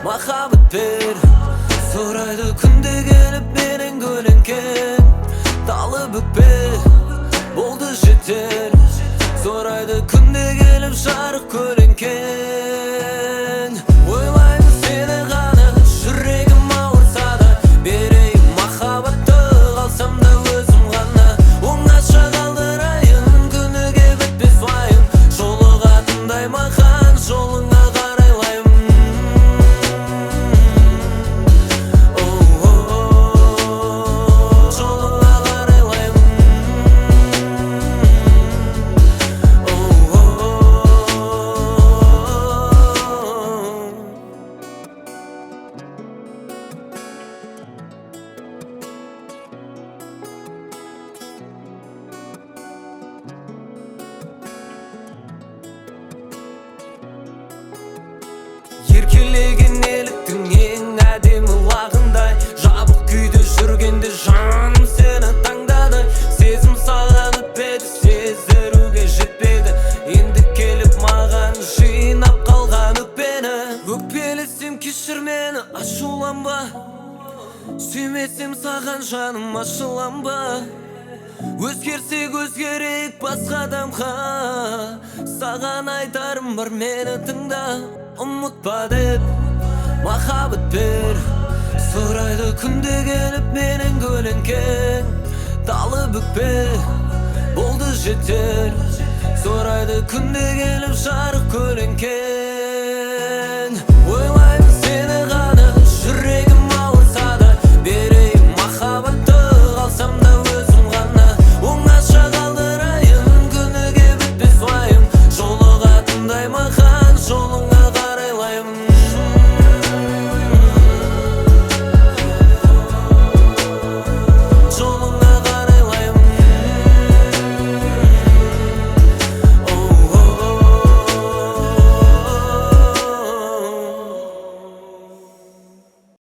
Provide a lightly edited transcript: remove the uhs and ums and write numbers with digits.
Махаббат бер, сұрайды күнде келіп менен көлеңкен. Талы бүкпе, болды жетер, сұрайды күнде келіп жарық көлеңкен. Ойлаймын сені ғана, жүрегім ауырса да, берейін махаббатты, қалсам да өзім ғана. Оңаша қалдырайын, күніге бітпес уайым, жолығатындай маған жолыңа қарайлаймын. Жолыңа қарайлаймын. Еркелеген еліктің ең әдемі лағындай, жабық күйде жүргенде жаным сені таңдады. Сезім саған өтпеді, сездіруге жетпеді, енді келіп маған жинап қалған өкпені. Өкпелесем кешір мені, ашуланба, сүймесем саған жаным ашуланба. Өзгерсек өзгерейік басқа адамға, саған айтарым бар мені тыңда. Ұмытпа деп махаббат бер, сұрайды күнде келіп менен көлеңкен. Талы бүкпе, болды жетер, сұрайды күнде келіп жарық көлеңкен.